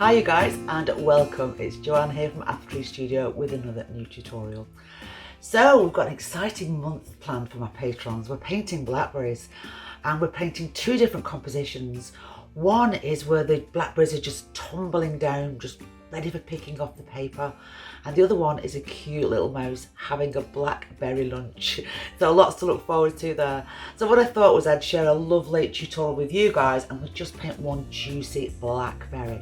Hi you guys and welcome, it's Joanne here from Apple Tree Studio with another new tutorial. So we've got an exciting month planned for my patrons. We're painting blackberries and we're painting two different compositions. One is where the blackberries are just tumbling down, just ready for picking off the paper, and the other one is a cute little mouse having a blackberry lunch. So lots to look forward to there. So what I thought was I'd share a lovely tutorial with you guys and we'll just paint one juicy blackberry.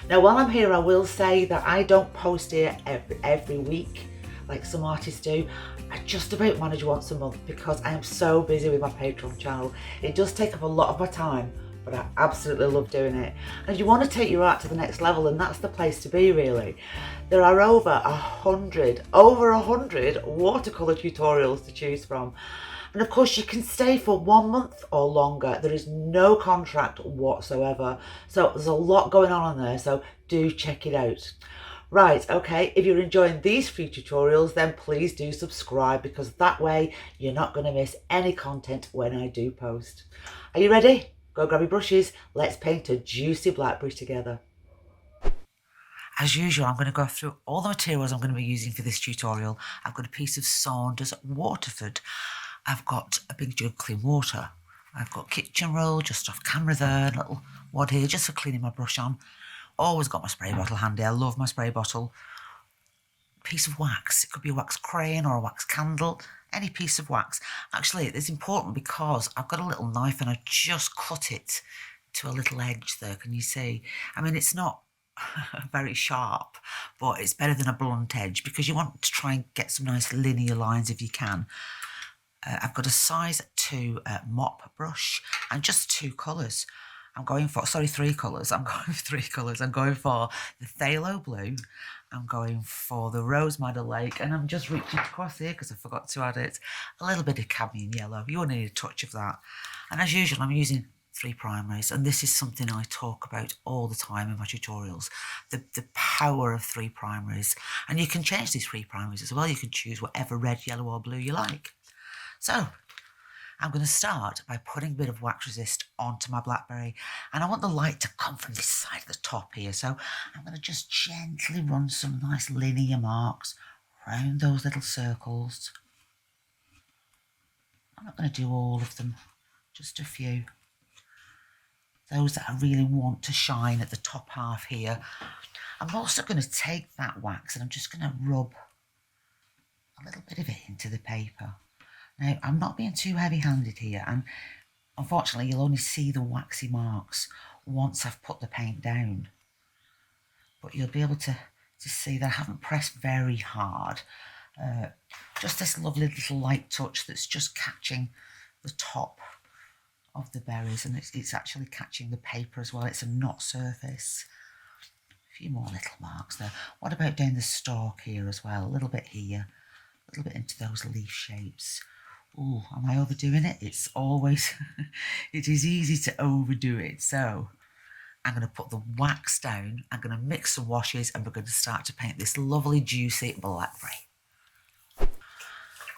Now while I'm here, I will say that I don't post here every week like some artists do. I just about manage once a month because I am so busy with my Patreon channel. It does take up a lot of my time, but I absolutely love doing it. And if you want to take your art to the next level, then that's the place to be really. There are over 100 watercolor tutorials to choose from. And of course you can stay for 1 month or longer. There is no contract whatsoever. So there's a lot going on there, so do check it out. Right, okay, if you're enjoying these free tutorials, then please do subscribe because that way you're not going to miss any content when I do post. Are you ready? Go grab your brushes. Let's paint a juicy blackberry together. As usual, I'm going to go through all the materials I'm going to be using for this tutorial. I've got a piece of Saunders Waterford. I've got a big jug of clean water. I've got kitchen roll just off camera there, a little wad here just for cleaning my brush on. Always got my spray bottle handy. I love my spray bottle. Piece of wax. It could be a wax crayon or a wax candle. Any piece of wax. Actually, it's important because I've got a little knife and I just cut it to a little edge there. Can you see? I mean, it's not very sharp, but it's better than a blunt edge because you want to try and get some nice linear lines if you can. I've got a size 2 mop brush and just 2 colours. I'm going for, sorry, 3 colours. I'm going for 3 colours. I'm going for the Phthalo Blue. I'm going for the Rose Madder Lake. And I'm just reaching across here because I forgot to add it. A little bit of Cadmium Yellow. You only need a touch of that. And as usual, I'm using 3 primaries. And this is something I talk about all the time in my tutorials. The power of 3 primaries. And you can change these 3 primaries as well. You can choose whatever red, yellow or blue you like. So I'm going to start by putting a bit of wax resist onto my blackberry, and I want the light to come from this side of the top here, so I'm going to just gently run some nice linear marks around those little circles. I'm not going to do all of them, just a few. Those that I really want to shine at the top half here. I'm also going to take that wax and I'm just going to rub a little bit of it into the paper. Now, I'm not being too heavy-handed here, and unfortunately you'll only see the waxy marks once I've put the paint down. But you'll be able to see that I haven't pressed very hard. Just this lovely little light touch that's just catching the top of the berries, and it's actually catching the paper as well. It's a knot surface. A few more little marks there. What about down the stalk here as well? A little bit here, a little bit into those leaf shapes. Oh, am I overdoing it? It's always, it is easy to overdo it. So I'm going to put the wax down, I'm going to mix some washes, and we're going to start to paint this lovely juicy blackberry.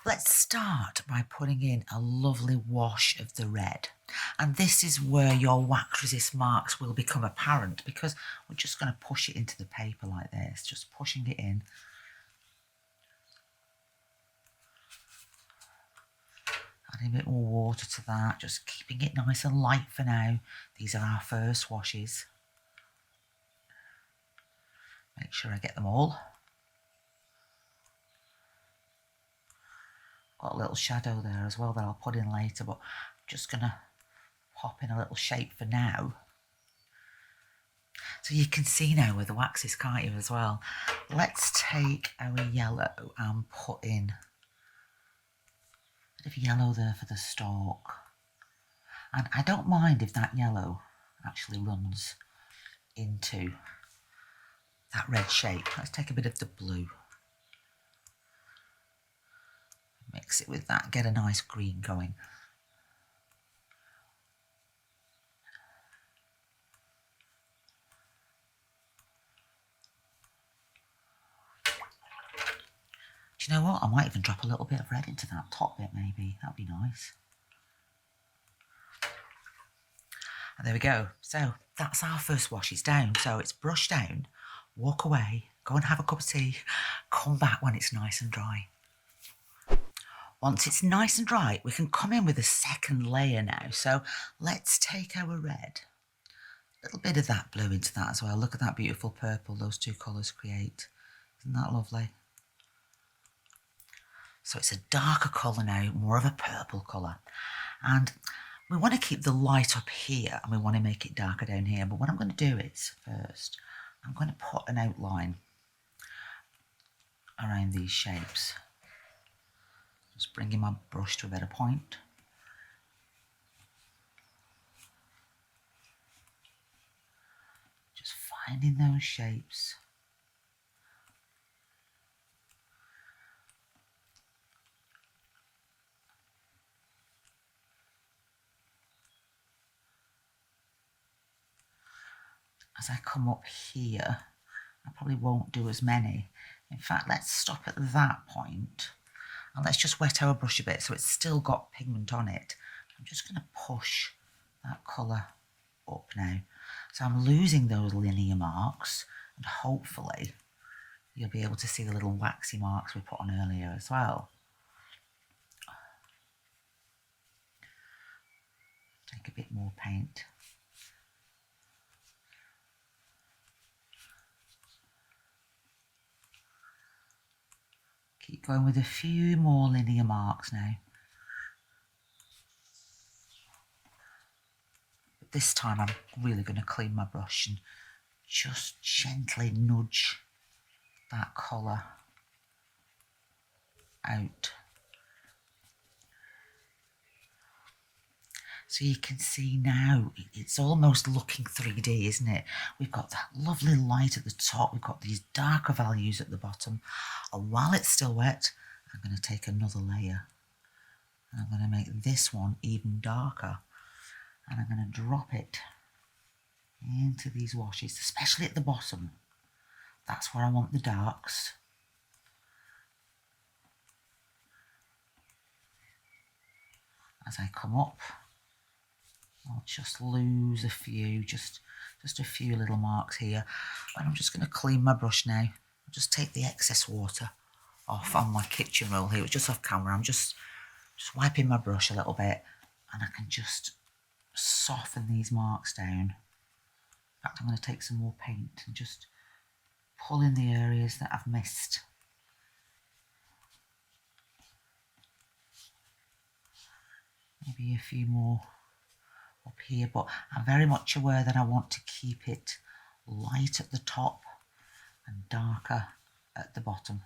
Let's start by putting in a lovely wash of the red. And this is where your wax resist marks will become apparent because we're just going to push it into the paper like this, just pushing it in. Adding a bit more water to that, just keeping it nice and light for now. These are our first washes. Make sure I get them all. Got a little shadow there as well that I'll put in later, but I'm just going to pop in a little shape for now. So you can see now where the wax is, can't you, as well? Let's take our yellow and put in of yellow there for the stalk, and I don't mind if that yellow actually runs into that red shape. Let's take a bit of the blue, mix it with that, get a nice green going. Do you know what? I might even drop a little bit of red into that top bit maybe. That'd be nice. And there we go. So that's our first wash. It's down. So it's brushed down, walk away, go and have a cup of tea, come back when it's nice and dry. Once it's nice and dry, we can come in with a second layer now. So let's take our red, a little bit of that blue into that as well. Look at that beautiful purple those two colours create. Isn't that lovely? So it's a darker colour now, more of a purple colour. And we want to keep the light up here and we want to make it darker down here. But what I'm going to do is, first, I'm going to put an outline around these shapes. Just bringing my brush to a better point. Just finding those shapes. As I come up here, I probably won't do as many. In fact, let's stop at that point and let's just wet our brush a bit so it's still got pigment on it. I'm just going to push that colour up now. So I'm losing those linear marks and hopefully you'll be able to see the little waxy marks we put on earlier as well. Take a bit more paint. Keep going with a few more linear marks now. But this time I'm really going to clean my brush and just gently nudge that colour out. So you can see now, it's almost looking 3D, isn't it? We've got that lovely light at the top, we've got these darker values at the bottom. And while it's still wet, I'm going to take another layer. And I'm going to make this one even darker. And I'm going to drop it into these washes, especially at the bottom. That's where I want the darks. As I come up, I'll just lose a few, just a few little marks here. And I'm just going to clean my brush now. I'll just take the excess water off on my kitchen roll here. It's just off camera. I'm just wiping my brush a little bit and I can just soften these marks down. In fact, I'm going to take some more paint and just pull in the areas that I've missed. Maybe a few more up here, but I'm very much aware that I want to keep it light at the top and darker at the bottom.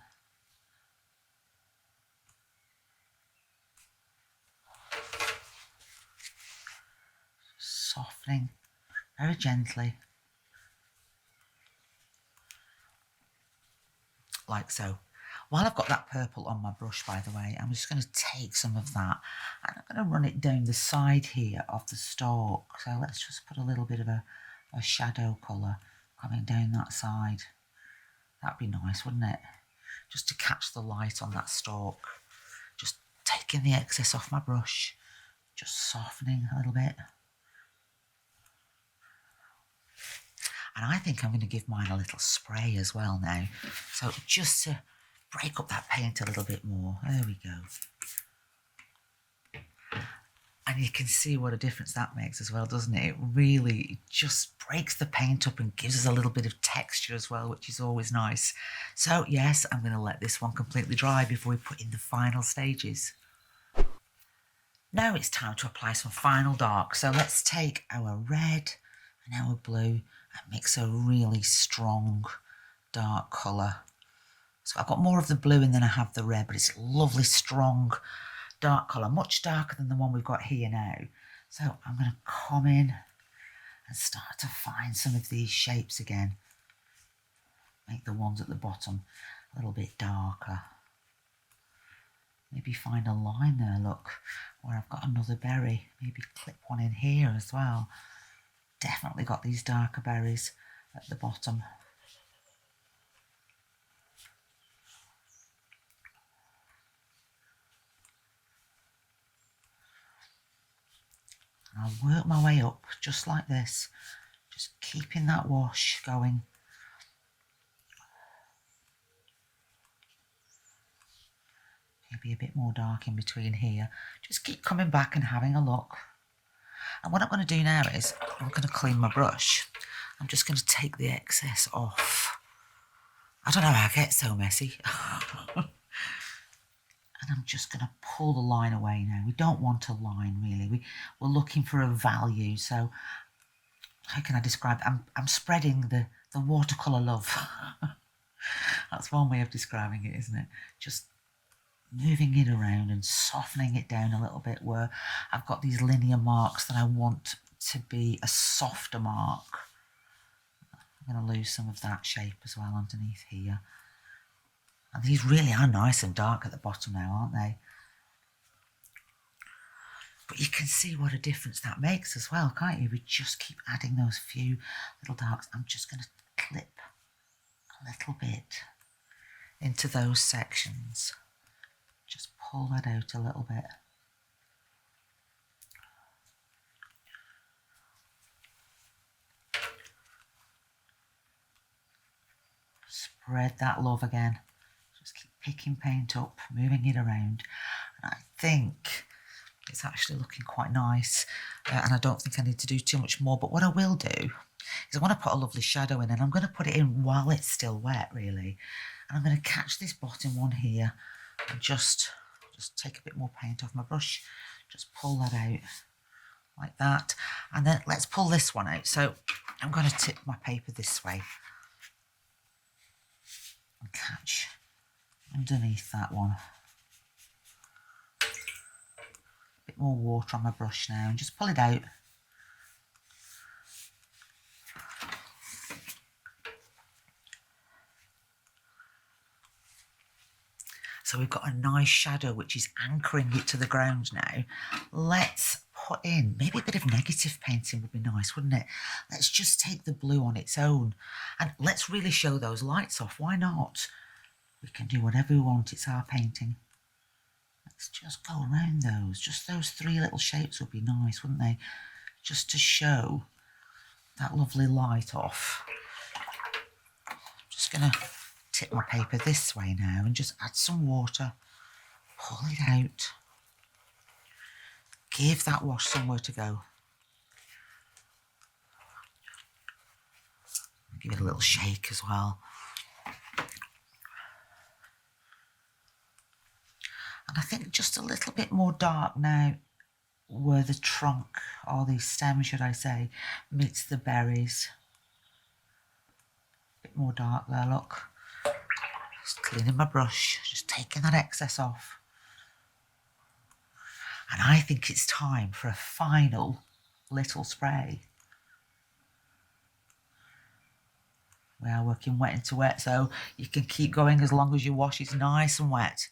Softening very gently, like so. While I've got that purple on my brush, by the way, I'm just going to take some of that and I'm going to run it down the side here of the stalk. So let's just put a little bit of a shadow colour coming down that side. That'd be nice, wouldn't it? Just to catch the light on that stalk. Just taking the excess off my brush, just softening a little bit. And I think I'm going to give mine a little spray as well now. So just to break up that paint a little bit more. There we go. And you can see what a difference that makes as well, doesn't it? It really just breaks the paint up and gives us a little bit of texture as well, which is always nice. So yes, I'm going to let this one completely dry before we put in the final stages. Now it's time to apply some final dark. So let's take our red and our blue and mix a really strong dark colour. So I've got more of the blue in than I have the red, but it's lovely, strong, dark colour, much darker than the one we've got here now. So I'm going to come in and start to find some of these shapes again. Make the ones at the bottom a little bit darker. Maybe find a line there, look, where I've got another berry. Maybe clip one in here as well. Definitely got these darker berries at the bottom. I'll work my way up just like this, just keeping that wash going. Maybe a bit more dark in between here. Just keep coming back and having a look. And what I'm going to do now is I'm going to clean my brush. I'm just going to take the excess off. I don't know how I get so messy. And I'm just going to pull the line away now. We don't want a line really. We're looking for a value. So how can I describe it? I'm spreading the watercolour love. That's one way of describing it, isn't it? Just moving it around and softening it down a little bit where I've got these linear marks that I want to be a softer mark. I'm going to lose some of that shape as well underneath here. And these really are nice and dark at the bottom now, aren't they? But you can see what a difference that makes as well, can't you? We just keep adding those few little darks. I'm just going to clip a little bit into those sections. Just pull that out a little bit. Spread that love again. Just keep picking paint up, moving it around. And I think it's actually looking quite nice. And I don't think I need to do too much more. But what I will do is I want to put a lovely shadow in, and I'm going to put it in while it's still wet, really. And I'm going to catch this bottom one here and just take a bit more paint off my brush. Just pull that out like that. And then let's pull this one out. So I'm going to tip my paper this way and catch underneath that one. A bit more water on my brush now and just pull it out. So we've got a nice shadow which is anchoring it to the ground now. Let's put in, maybe a bit of negative painting would be nice, wouldn't it? Let's just take the blue on its own and let's really show those lights off. Why not? We can do whatever we want. It's our painting. Let's just go around those. Just those three little shapes would be nice, wouldn't they? Just to show that lovely light off. I'm just going to tip my paper this way now and just add some water. Pull it out. Give that wash somewhere to go. Give it a little shake as well. And I think just a little bit more dark now where the trunk, or the stem should I say, meets the berries. A bit more dark there, look. Just cleaning my brush, just taking that excess off. And I think it's time for a final little spray. We are working wet into wet, so you can keep going as long as your wash is nice and wet.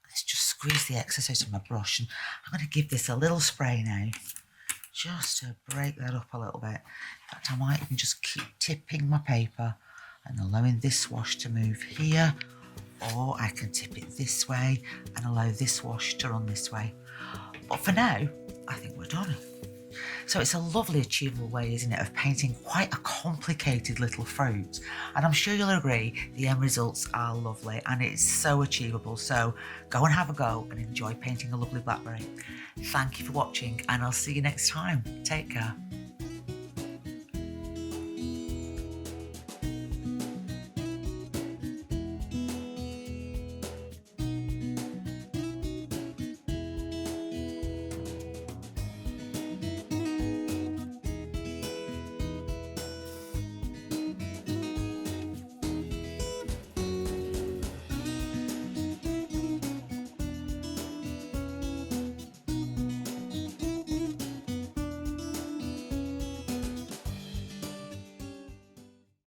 Let's just squeeze the excess out of my brush, and I'm going to give this a little spray now, just to break that up a little bit. In fact, I might even just keep tipping my paper and allowing this wash to move here, or I can tip it this way and allow this wash to run this way. But for now, I think we're done. So it's a lovely achievable way, isn't it, of painting quite a complicated little fruit. And I'm sure you'll agree the end results are lovely and it's so achievable. So go and have a go and enjoy painting a lovely blackberry. Thank you for watching and I'll see you next time. Take care.